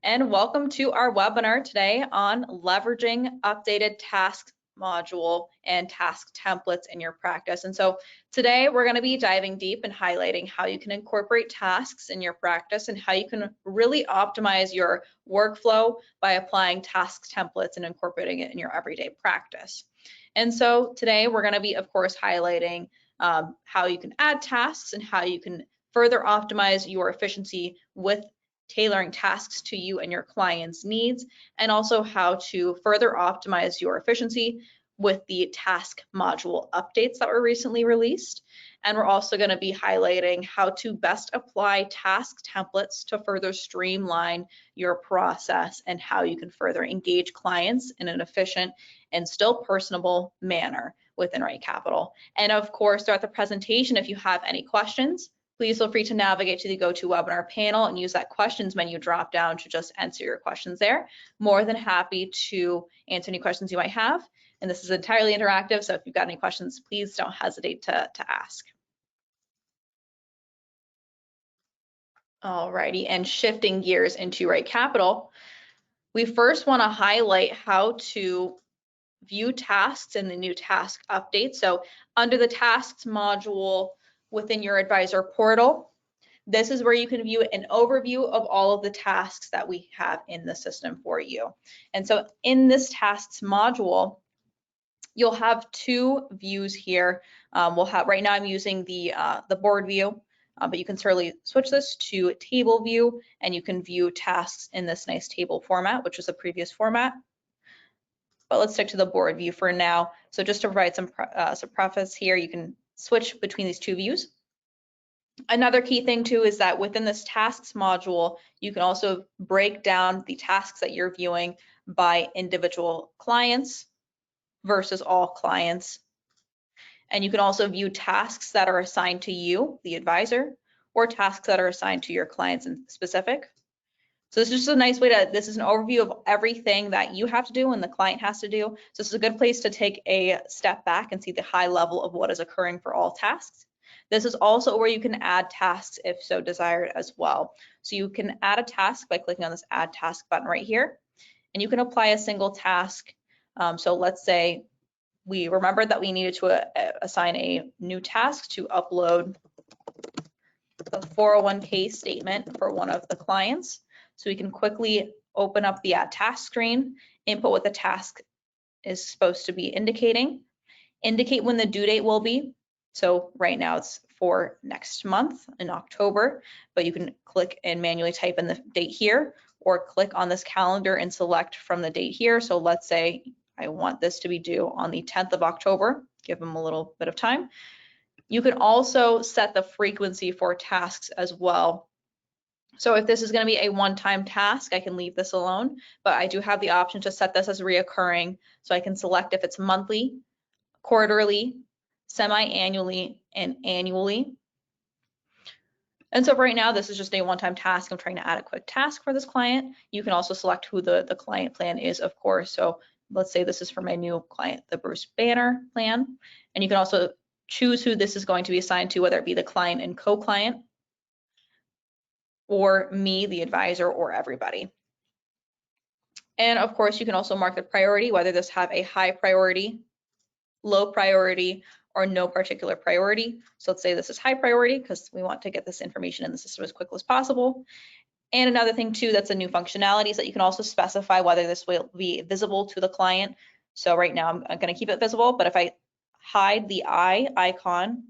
and welcome to our webinar today on leveraging updated tasks module and task templates in your practice. And so today we're going to be diving deep and highlighting how you can incorporate tasks in your practice and how you can really optimize your workflow by applying task templates and incorporating it in your everyday practice. And so today we're going to be, of course, highlighting how you can add tasks and how you can further optimize your efficiency with tailoring tasks to you and your clients' needs, and also how to further optimize your efficiency with the task module updates that were recently released. And we're also going to be highlighting how to best apply task templates to further streamline your process and how you can further engage clients in an efficient and still personable manner within RightCapital. And of course, throughout the presentation, if you have any questions, please feel free to navigate to the GoToWebinar panel and use that questions menu drop down to just answer your questions there. More than happy to answer any questions you might have. And this is entirely interactive, so if you've got any questions, please don't hesitate to ask. Alrighty, and shifting gears into RightCapital, we first want to highlight how to view tasks in the new task update. So under the tasks module within your advisor portal, this is where you can view an overview of all of the tasks that we have in the system for you. And so in this tasks module, you'll have two views here. We'll have, right now I'm using the board view, but you can certainly switch this to table view and you can view tasks in this nice table format, which was the previous format. But let's stick to the board view for now. So just to provide some preface here, you can switch between these two views. Another key thing too is that within this tasks module, you can also break down the tasks that you're viewing by individual clients versus all clients. And you can also view tasks that are assigned to you, the advisor, or tasks that are assigned to your clients in specific. So this is just a nice way to, this is an overview of everything that you have to do and the client has to do. So this is a good place to take a step back and see the high level of what is occurring for all tasks. This is also where you can add tasks if so desired as well. So you can add a task by clicking on this add task button right here, and you can apply a single task. So let's say we remembered that we needed to assign a new task to upload the 401k statement for one of the clients. So we can quickly open up the add task screen, input what the task is supposed to be indicating, indicate when the due date will be. So right now it's for next month in October, but you can click and manually type in the date here, or click on this calendar and select from the date here. So let's say I want this to be due on the 10th of October, give them a little bit of time. You can also set the frequency for tasks as well. So if this is going to be a one-time task, I can leave this alone, but I do have the option to set this as reoccurring. So I can select if it's monthly, quarterly, semi-annually, and annually. And so right now, this is just a one-time task. I'm trying to add a quick task for this client. You can also select who the client plan is, of course. So let's say this is for my new client, the Bruce Banner plan. And you can also choose who this is going to be assigned to, whether it be the client and co-client, or me, the advisor, or everybody. And of course, you can also mark the priority, whether this have a high priority, low priority, or no particular priority. So let's say this is high priority because we want to get this information in the system as quickly as possible. And another thing too, that's a new functionality, is that you can also specify whether this will be visible to the client. So right now I'm going to keep it visible, but if I hide the eye icon,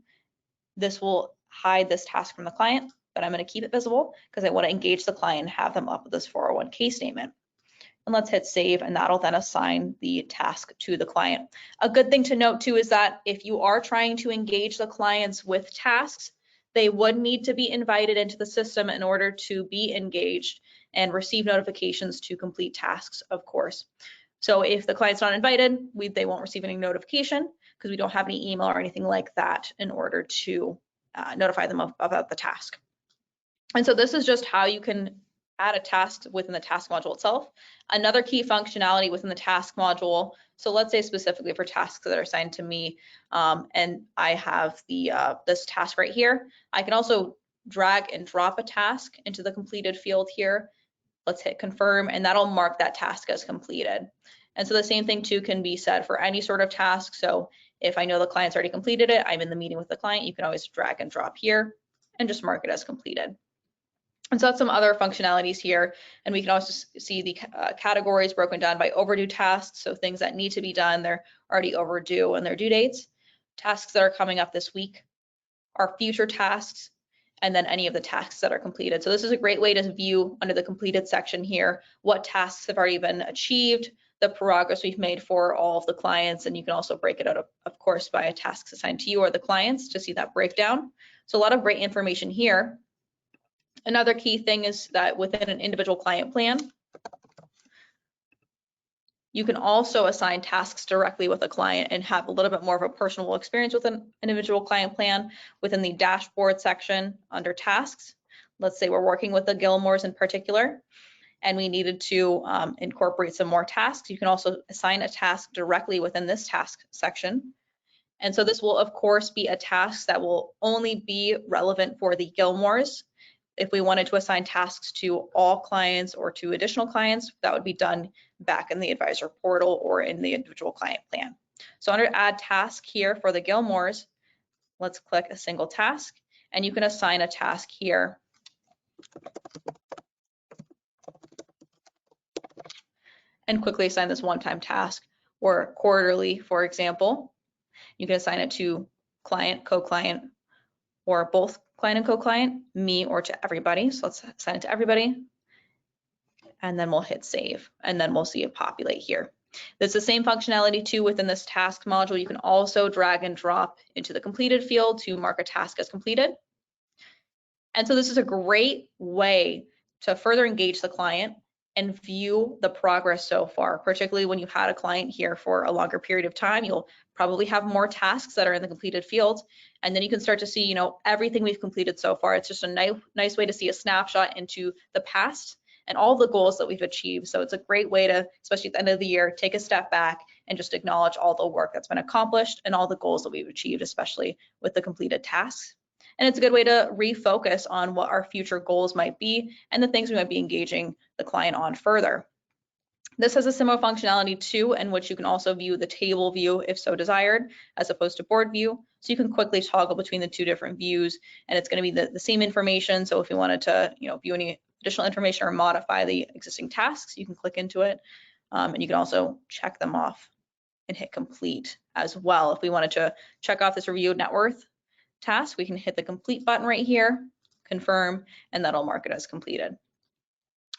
this will hide this task from the client, but I'm going to keep it visible because I want to engage the client and have them up with this 401k statement. And let's hit save, and that'll then assign the task to the client. A good thing to note too is that if you are trying to engage the clients with tasks, they would need to be invited into the system in order to be engaged and receive notifications to complete tasks, of course. So if the client's not invited, they won't receive any notification because we don't have any email or anything like that in order to notify them about the task. And so this is just how you can add a task within the task module itself. Another key functionality within the task module, so let's say specifically for tasks that are assigned to me, and I have the this task right here, I can also drag and drop a task into the completed field here Let's hit confirm, and that'll mark that task as completed. And so the same thing too can be said for any sort of task. So if I know the client's already completed it, I'm in the meeting with the client, you can always drag and drop here and just mark it as completed. And so that's some other functionalities here. And we can also see the categories broken down by overdue tasks. So things that need to be done, they're already overdue and their due dates. Tasks that are coming up this week, our future tasks, and then any of the tasks that are completed. So this is a great way to view under the completed section here, what tasks have already been achieved, the progress we've made for all of the clients. And you can also break it out, of course, by tasks assigned to you or the clients to see that breakdown. So a lot of great information here. Another key thing is that within an individual client plan, you can also assign tasks directly with a client and have a little bit more of a personal experience with an individual client plan within the dashboard section under tasks. Let's say we're working with the Gilmores in particular, and we needed to incorporate some more tasks. You can also assign a task directly within this task section. And so this will, of course, be a task that will only be relevant for the Gilmores. If we wanted to assign tasks to all clients or to additional clients, that would be done back in the advisor portal or in the individual client plan. So under add task here for the Gilmores, let's click a single task, and you can assign a task here. And quickly assign this one-time task or quarterly, for example. You can assign it to client, co-client, or both client and co-client, me or to everybody. So let's assign it to everybody. And then we'll hit save, and then we'll see it populate here. It's the same functionality too within this task module. You can also drag and drop into the completed field to mark a task as completed. And so this is a great way to further engage the client and view the progress so far, particularly when you had a client here for a longer period of time. You'll probably have more tasks that are in the completed field, and then you can start to see, everything we've completed so far. It's just a nice way to see a snapshot into the past and all the goals that we've achieved. So it's a great way to, especially at the end of the year, take a step back and just acknowledge all the work that's been accomplished and all the goals that we've achieved, especially with the completed tasks. And it's a good way to refocus on what our future goals might be and the things we might be engaging the client on further. This has a similar functionality too, in which you can also view the table view if so desired, as opposed to board view. So you can quickly toggle between the two different views, and it's going to be the same information. So if you wanted to, view any additional information or modify the existing tasks, you can click into it, and you can also check them off and hit complete as well. If we wanted to check off this review net worth task, we can hit the complete button right here, confirm, and that'll mark it as completed.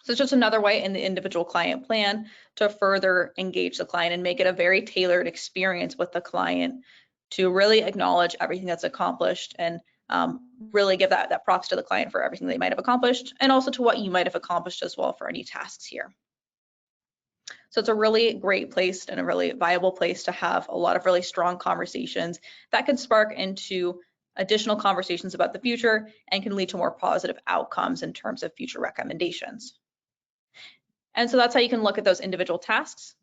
So it's just another way in the individual client plan to further engage the client and make it a very tailored experience with the client to really acknowledge everything that's accomplished and really give that props to the client for everything they might have accomplished, and also to what you might have accomplished as well for any tasks here. So it's a really great place and a really viable place to have a lot of really strong conversations that can spark into additional conversations about the future and can lead to more positive outcomes in terms of future recommendations. And so that's how you can look at those individual tasks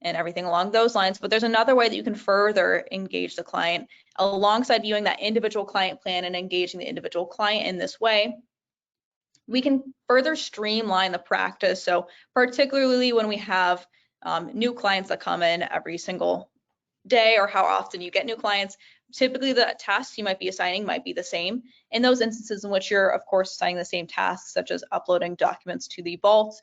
and everything along those lines. But there's another way that you can further engage the client alongside viewing that individual client plan and engaging the individual client in this way. We can further streamline the practice. So particularly when we have new clients that come in every single day, or how often you get new clients, typically the tasks you might be assigning might be the same. In those instances in which you're, of course, assigning the same tasks, such as uploading documents to the vault,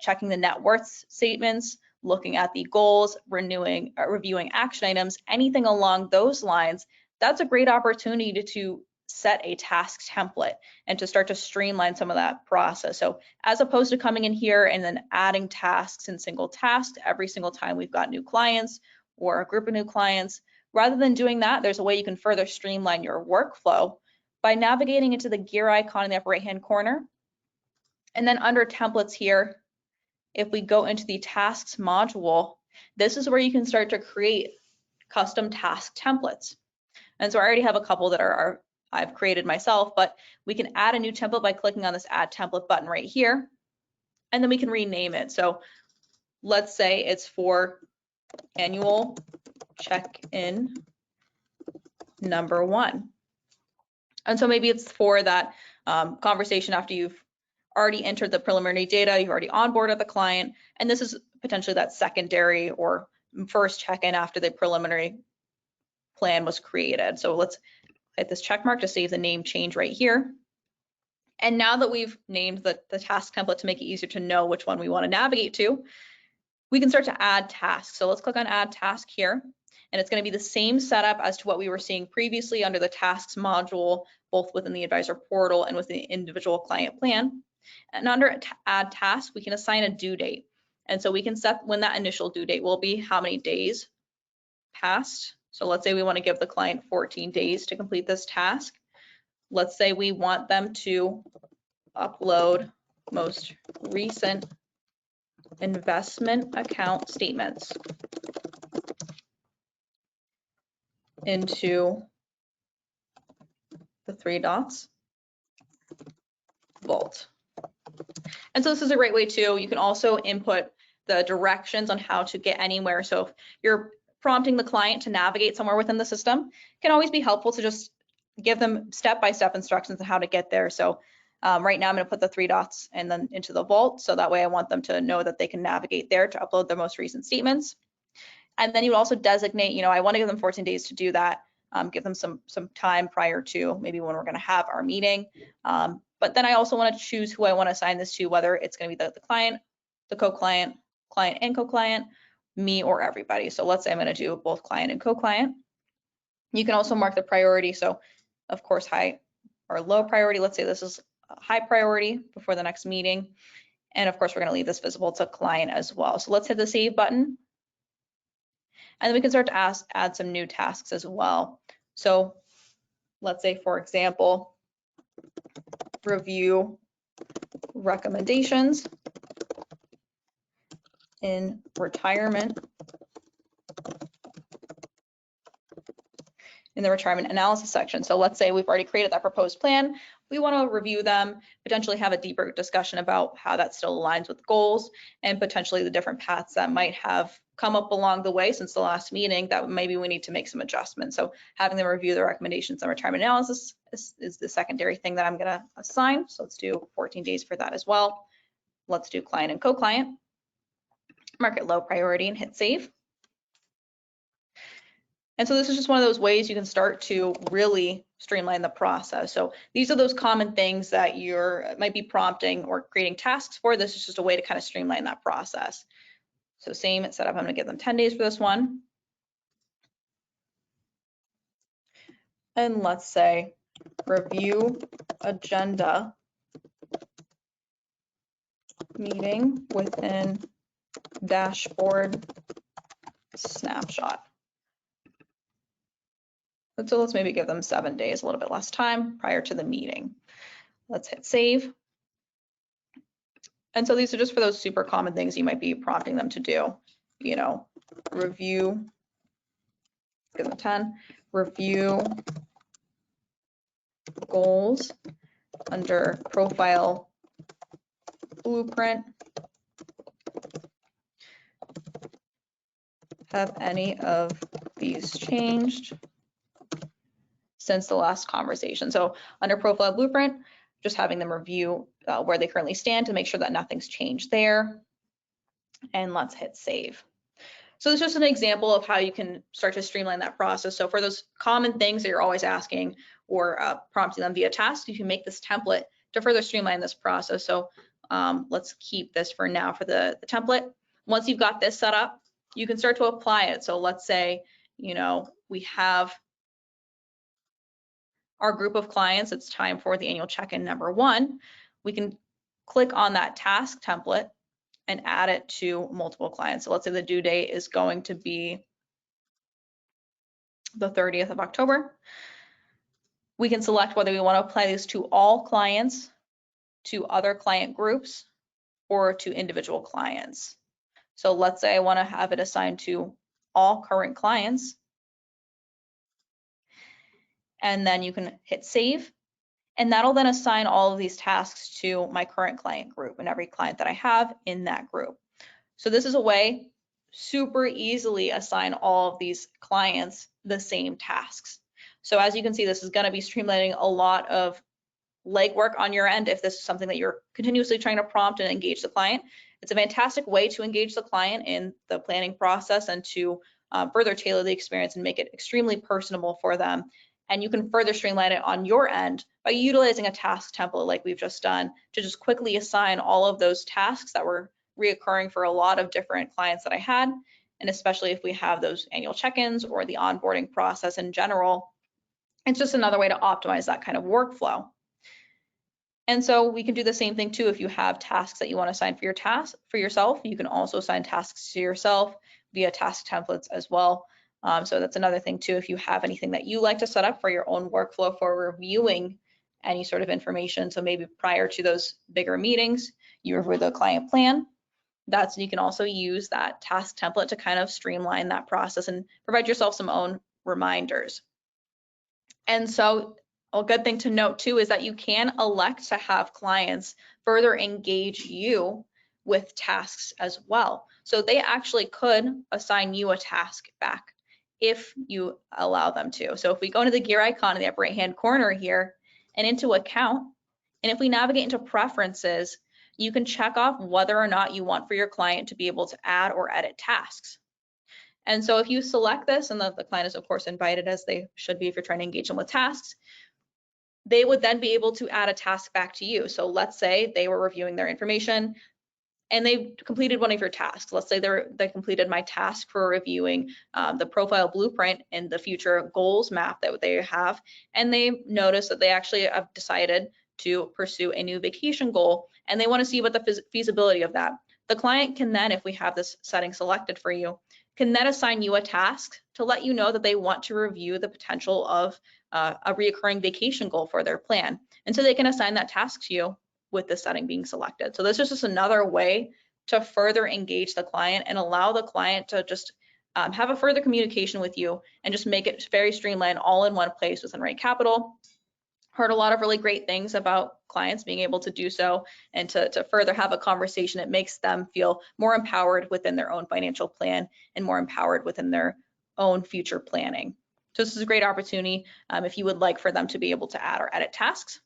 checking the net worth statements, looking at the goals, reviewing action items, anything along those lines, that's a great opportunity to set a task template and to start to streamline some of that process. So as opposed to coming in here and then adding tasks in single tasks every single time we've got new clients or a group of new clients, rather than doing that, there's a way you can further streamline your workflow by navigating into the gear icon in the upper right-hand corner. And then under templates here, if we go into the tasks module, this is where you can start to create custom task templates. And so I already have a couple that I've created myself, but we can add a new template by clicking on this add template button right here, and then we can rename it. So let's say it's for annual check-in number 1. And so maybe it's for that conversation after you've already entered the preliminary data, you've already onboarded the client, and this is potentially that secondary or first check-in after the preliminary plan was created. So let's hit this check mark to save the name change right here. And now that we've named the task template to make it easier to know which one we want to navigate to, we can start to add tasks. So let's click on add task here. And it's going to be the same setup as to what we were seeing previously under the tasks module, both within the advisor portal and with the individual client plan. And under add task, we can assign a due date. And so we can set when that initial due date will be, how many days passed. So let's say we want to give the client 14 days to complete this task. Let's say we want them to upload most recent investment account statements into the 3 dots vault. And so this is a great way too. You can also input the directions on how to get anywhere. So if you're prompting the client to navigate somewhere within the system, it can always be helpful to just give them step-by-step instructions on how to get there. So right now I'm going to put the 3 dots and then into the vault. So that way I want them to know that they can navigate there to upload their most recent statements. And then you would also designate, I want to give them 14 days to do that. Give them some time prior to maybe when we're going to have our meeting. But then I also want to choose who I want to assign this to, whether it's going to be the client, the co-client, client and co-client, me or everybody. So let's say I'm going to do both client and co-client. You can also mark the priority. So of course, high or low priority. Let's say this is a high priority before the next meeting. And of course, we're going to leave this visible to client as well. So let's hit the save button. And then we can start to add some new tasks as well. So let's say, for example, review recommendations in retirement, in the retirement analysis section. So let's say we've already created that proposed plan. We want to review them, potentially have a deeper discussion about how that still aligns with goals and potentially the different paths that might have come up along the way since the last meeting that maybe we need to make some adjustments. So having them review the recommendations on retirement analysis is the secondary thing that I'm going to assign. So let's do 14 days for that as well. Let's do client and co-client. Mark it low priority and hit save. And so this is just one of those ways you can start to really streamline the process. So these are those common things that you're might be prompting or creating tasks for. This is just a way to kind of streamline that process. So same setup, I'm going to give them 10 days for this one. And let's say review agenda meeting within dashboard snapshot. And so let's maybe give them 7 days, a little bit less time prior to the meeting. Let's hit save. And so these are just for those super common things you might be prompting them to do. Review, give them 10, review goals under profile blueprint. Have any of these changed since the last conversation? So under profile blueprint, just having them review where they currently stand to make sure that nothing's changed there. And let's hit save. So this is just an example of how you can start to streamline that process. So for those common things that you're always asking or prompting them via task, you can make this template to further streamline this process. So let's keep this for now for the template. Once you've got this set up, you can start to apply it. So let's say, we have our group of clients, it's time for the annual check-in number 1. We can click on that task template and add it to multiple clients. So let's say the due date is going to be the 30th of October. We can select whether we want to apply this to all clients, to other client groups, or to individual clients. So let's say I want to have it assigned to all current clients. And then you can hit save. And that'll then assign all of these tasks to my current client group and every client that I have in that group. So this is a way super easily assign all of these clients the same tasks. So as you can see, this is going to be streamlining a lot of legwork on your end if this is something that you're continuously trying to prompt and engage the client. It's a fantastic way to engage the client in the planning process and to further tailor the experience and make it extremely personable for them. And you can further streamline it on your end by utilizing a task template like we've just done to just quickly assign all of those tasks that were reoccurring for a lot of different clients that I had. And especially if we have those annual check-ins or the onboarding process in general, it's just another way to optimize that kind of workflow. And so we can do the same thing too if you have tasks that you want to assign for yourself. You can also assign tasks to yourself via task templates as well. So that's another thing too, if you have anything that you like to set up for your own workflow for reviewing any sort of information. So maybe prior to those bigger meetings, you review the client plan. You can also use that task template to kind of streamline that process and provide yourself some own reminders. And so a good thing to note too is that you can elect to have clients further engage you with tasks as well. So they actually could assign you a task back if you allow them to. So if we go into the gear icon in the upper right hand corner here and into account, and if we navigate into preferences, you can check off whether or not you want for your client to be able to add or edit tasks. And so if you select this, and the client is of course invited, as they should be if you're trying to engage them with tasks, they would then be able to add a task back to you. So let's say they were reviewing their information and they completed one of your tasks. Let's say they completed my task for reviewing the profile blueprint and the future goals map that they have, and they notice that they actually have decided to pursue a new vacation goal, and they want to see what the feasibility of that. The client can then, if we have this setting selected for you, can then assign you a task to let you know that they want to review the potential of a reoccurring vacation goal for their plan. And so they can assign that task to you with the setting being selected. So this is just another way to further engage the client and allow the client to just have a further communication with you and just make it very streamlined all in one place within RightCapital. Heard a lot of really great things about clients being able to do so and to further have a conversation. It makes them feel more empowered within their own financial plan and more empowered within their own future planning. So this is a great opportunity if you would like for them to be able to add or edit tasks.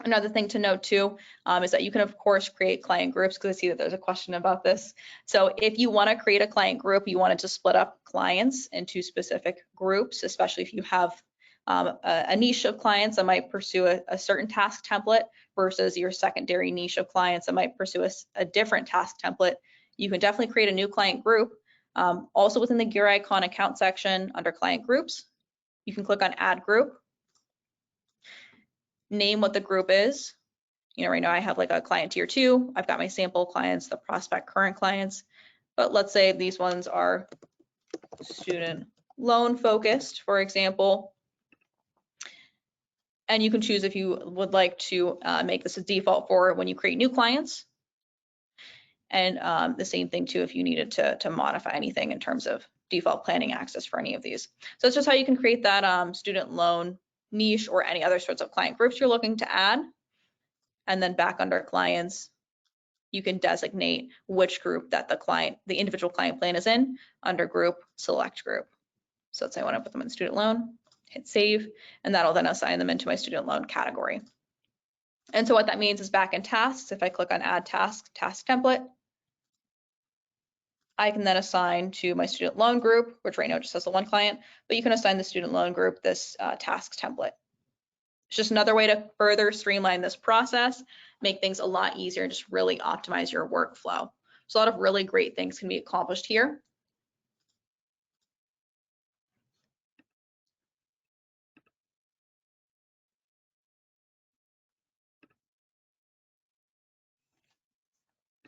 Another thing to note too is that you can of course create client groups, because I see that there's a question about this. So if you want to create a client group, you wanted to split up clients into specific groups, especially if you have a niche of clients that might pursue a certain task template versus your secondary niche of clients that might pursue a different task template. You can definitely create a new client group. Also within the gear icon account section under client groups, you can click on add group, name what the group is. You know, right now I have like a client tier 2. I've got my sample clients, the prospect current clients, but let's say these ones are student loan focused, for example. And you can choose if you would like to make this a default for when you create new clients. And the same thing too if you needed to modify anything in terms of default planning access for any of these. So it's just how you can create that student loan niche or any other sorts of client groups you're looking to add. And then back under clients, you can designate which group that the individual client plan is in under group, select group. So let's say I want to put them in student loan, hit save, and that'll then assign them into my student loan category. And so what that means is back in tasks, if I click on add task template, I can then assign to my student loan group, which right now just has the one client, but you can assign the student loan group this task template. It's just another way to further streamline this process, make things a lot easier, and just really optimize your workflow. So a lot of really great things can be accomplished here.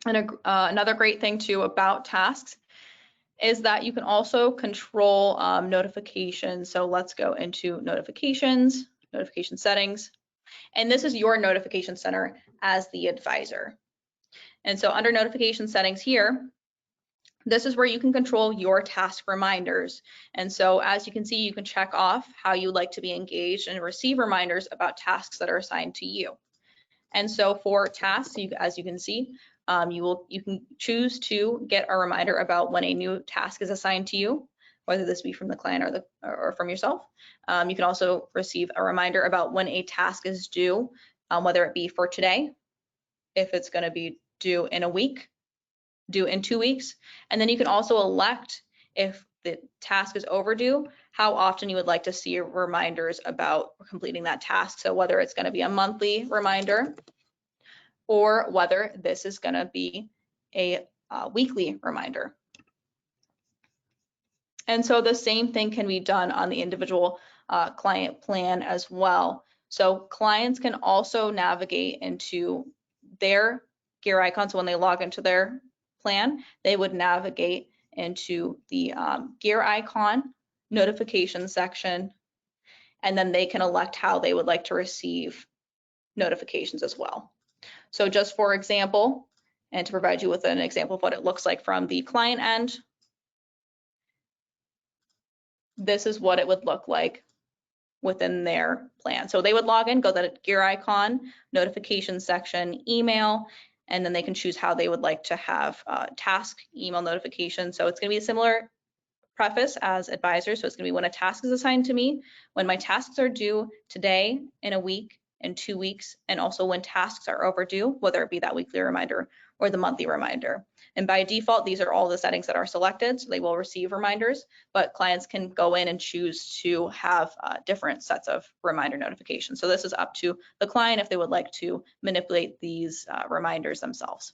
And another great thing too about tasks is that you can also control notifications. So let's go into notifications, notification settings. And this is your notification center as the advisor. And so under notification settings here, this is where you can control your task reminders. And so as you can see, you can check off how you like to be engaged and receive reminders about tasks that are assigned to you. And so for tasks, as you can see, you can choose to get a reminder about when a new task is assigned to you, whether this be from the client or from yourself. You can also receive a reminder about when a task is due whether it be for today, if it's going to be due in a week, due in 2 weeks. And then you can also elect, if the task is overdue, how often you would like to see reminders about completing that task. So whether it's going to be a monthly reminder or whether this is going to be a weekly reminder. And so the same thing can be done on the individual client plan as well. So clients can also navigate into their gear icon. So when they log into their plan, they would navigate into the gear icon notification section, and then they can elect how they would like to receive notifications as well. So just for example, and to provide you with an example of what it looks like from the client end, this is what it would look like within their plan. So they would log in, go to the gear icon, notification section, email, and then they can choose how they would like to have task email notification. So it's going to be a similar preface as advisor. So it's going to be when a task is assigned to me, when my tasks are due today, in a week, in 2 weeks, and also when tasks are overdue, whether it be that weekly reminder or the monthly reminder. And by default, these are all the settings that are selected, so they will receive reminders, but clients can go in and choose to have different sets of reminder notifications. So this is up to the client if they would like to manipulate these reminders themselves.